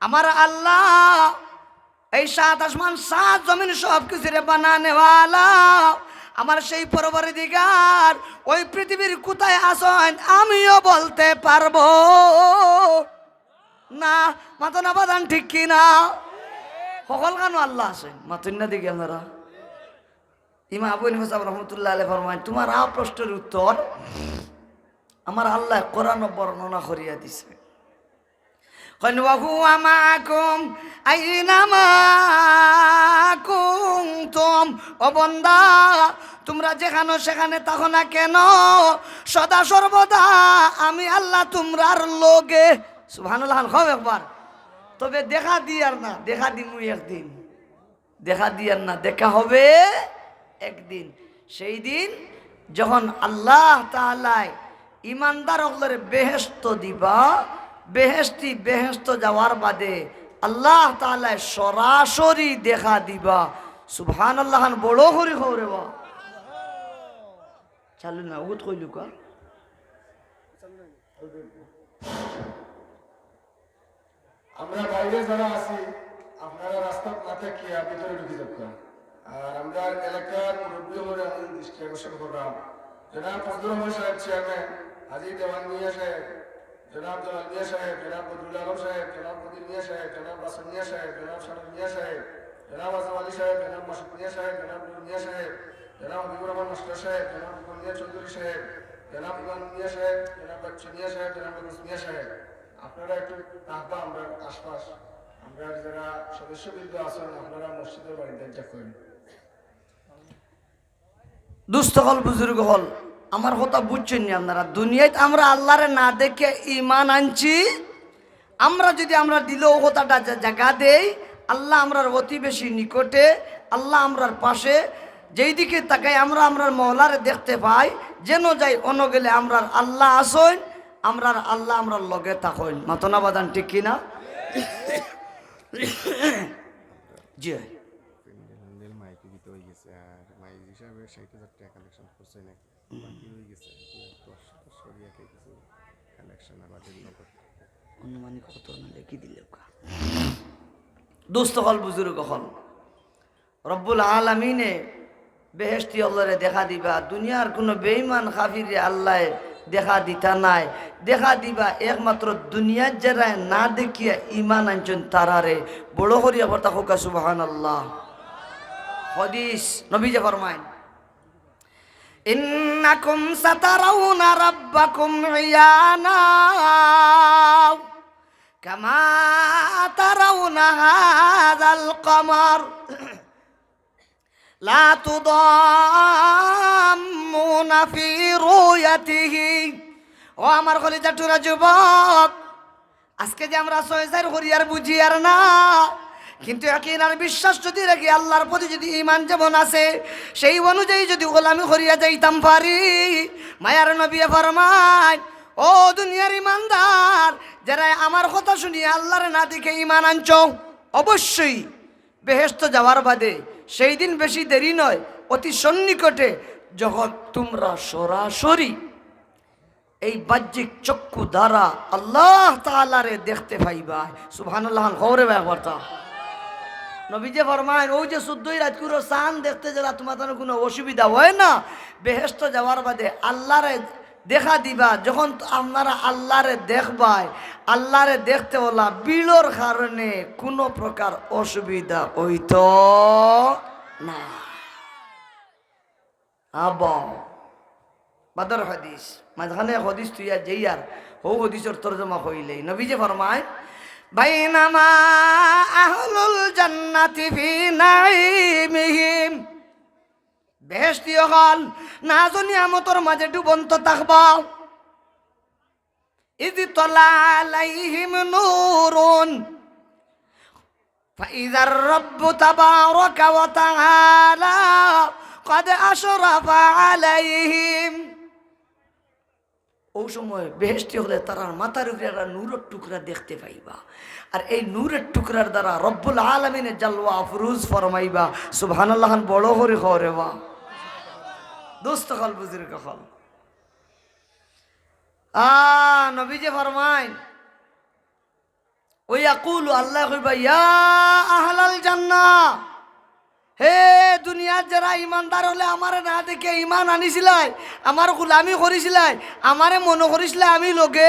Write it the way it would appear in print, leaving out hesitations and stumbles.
আমার আল্লাহ এই সাত আসমান সাত জমিন সব কিছুরে বানানেওয়ালা আমার সেই পরবর্তীকার ওই পৃথিবীর কোথায় আসেন আমিও বলতে পারবো না। মাতো না বাদান ঠিক কিনা? সকল গানও আল্লাহ আছেন, মাতুন না দেখি আপনারা। ইমা আবু হানিফা সাহেব রহমতুল্লাহ আলাইহি ফরমায়, তোমার আ প্রশ্নের উত্তর আমার আল্লাহ কোরআন বর্ণনা করিয়া দিছে। ওয়া হুয়া মাআকুম আইনামা কুনতুম, ও বান্দা তোমরা যেখানে সেখানে থাকো না কেন, সদা সর্বদা আমি আল্লাহ তোমরার লগে। সুবহানাল্লাহ, খাও একবার। তবে দেখা দিয়ার না, দেখা দিমু একদিন, দেখা দিয়ার না, দেখা হবে একদিন। সেই দিন যখন আল্লাহ তাআলা ইমানদার হকলের বেহেশত দিবা, বেহেশত যাওয়ার বাদে আল্লাহ তাআলা সরাসরি দেখা দিবা। সুবহানাল্লাহ, বড় করি খবরে বা চালু না উত কইলু কা। আমরা বাইরে যারা আছি আপনারা রাস্তা না থাকিয়া ভিতরে ঢুকে যাবেন। আর আমরা এলাকার মুরব্বী হলে আমি দৃষ্টি আকর্ষণ করলাম, জনাব ফজলুর রহমান সাহেব চেয়ারম্যান, হাজী দেওয়ান মিয়া সাহেব, জনাব জালাল মিয়া সাহেব, জনাব বদরুল আলম সাহেব, জনাব কদির মিয়া সাহেব, জনাব রাসেল মিয়া সাহেব, জনাব শারদ মিয়া সাহেব, জনাব আজম আলী সাহেব, জনাব মাসুদ মিয়া সাহেব, জনাব নুর মিয়া সাহেব, জনাব হাবিবুর রহমান মাস্টার সাহেব, জনাব ইমন মিয়া চৌধুরী সাহেব, জনাব ইমান মিয়া সাহেব, জনাব বাচ্চু মিয়া সাহেব, জনাব রুস মিয়া সাহেব, আপনারা একটু তাহবা আমরা আশপাশ আমরা যারা সদস্যবৃন্দ আছেন আপনারা মসজিদের বাড়িতে যা করেন। দুস্থ হল বুজুর্গ হল, আমার কথা বুঝছেন না আপনারা? দুনিয়ায় আমরা আল্লাহরে না দেখে ইমান আনছি। আমরা যদি আমরা দিলেও কথাটা জায়গা দেই, আল্লাহ আমরার অতি বেশি নিকটে, আল্লাহ আমরার পাশে। যেই দিকে তাকাই আমরা আমরার মহলারে দেখতে পাই, যেন যাই অন্য গেলে আমরার আল্লাহ আসেন, আমরার আল্লাহ আমরার লগে থাকেন। মাতনা বাদান ঠিক কিনা? জি মাইকে দিতে হয়ে গেছে, আর মাইক হিসাবে ৬০,০০০ টাকা কালেকশন করছে না, বাকি হয়ে গেছে ১০ সরিয়া কিছু কালেকশন আবার নগদ অনুমানিক কত না লিখি দিলে দোস্ত হল বুজুর্গ হল, রব্বুল আলামিনে বেহেশতি আল্লাহরে দেখা দিবা। দুনিয়ার কোনো বেঈমান কাফিরে আল্লাহ দেখা দিতা নাই, দেখা দিবা একমাত্র দুনিয়ার যারা না দেখিয়া ইমান আনছেন তারারে। বড় করিয়া বর্তা হোকা সুবহানাল্লাহ। হাদিস নবীজি ফরমায়, ইন্নাকুম সাতারাউনা রাব্বাকুম ইয়ানা কামা তারাউনা হাযাল কমার লা তুদাম্মুনা ফি রুয়াতিহি। ও আমার কলিজা টুরা যুবক, আজকে যে আমরা সয়জার করি আর বুঝি আর না, কিন্তু ইয়াকিন আর বিশ্বাস যদি রাখি, আল্লাহর প্রতি যদি ঈমান যেমন আছে সেই অনুযায়ী যদি গোলামি করিয়া যাইতাম পারি, মায়ার নবী ফরমায়, ও দুনিয়ার ইমানদার যারা আমার কথা শুনিয়ে আল্লাহর না দেখে ঈমান আনছো, অবশ্যই বেহেশত যাওয়ার বাদে সেই দিন বেশি দেরি নয়, অতি সন্নিকটে যখন তোমরা সরাসরি এই বাহ্যিক চক্ষু দ্বারা আল্লাহ তাআলারে দেখতে পাইবা। সুবহানাল্লাহ, খবরে ব্যাপারটা নবীজি ফরমায়, ওই যে 14 রাত করে চাঁদ দেখতে যারা তোমাদের কোনো অসুবিধা হয় না, বেহেশত যাওয়ার বাদে আল্লাহরে দেখা দিবা। যখন আপনারা আল্লাহরে দেখবাই, আল্লাহরে দেখতে বলা বিলর কারণে কোনো প্রকার অসুবিধা হইতো না। আবা বাদর হাদিস মাঝখানে হাদিস তুইয়া যেই আর হৌ হাদিসের তরজমা হইলেই নবীজি ফরমায়, বাইনামা আহলুল জান্নাতি ফি নাঈমিহিম, বেহেশতি হল নাজ নিয়ামতের মাঝে ডুবন্ত থাকবা, ইয তালা আলাইহিম নূরুন ফাইযার রাব্বু তাবারাকা ওয়া তাআলা قد أشرف عليهم। ওই সময় বেহেশতি হলে তারা মাথার উপরে একটা নূরের টুকরা দেখতে পাইবা, আর এই নূরের টুকরার দ্বারা রব্বুল আলামিনের জালওয়া আফরোজ ফরমাইবা। সুবহানাল্লাহ, বড় করে খবরে বা দোস্ত হল বুজুর্গ হল। নবীজি ফরমায়, ওই আকুল আল্লাহ কইবা ইয়া আহলাল জান্নাহ, হে দুনিয়ার যারা ইমানদার হলে আমার না দেখে ইমান আনিছিলাই, আমার গোলামি করিছিলাই, আমারে মনে করিছিলাই আমি লগে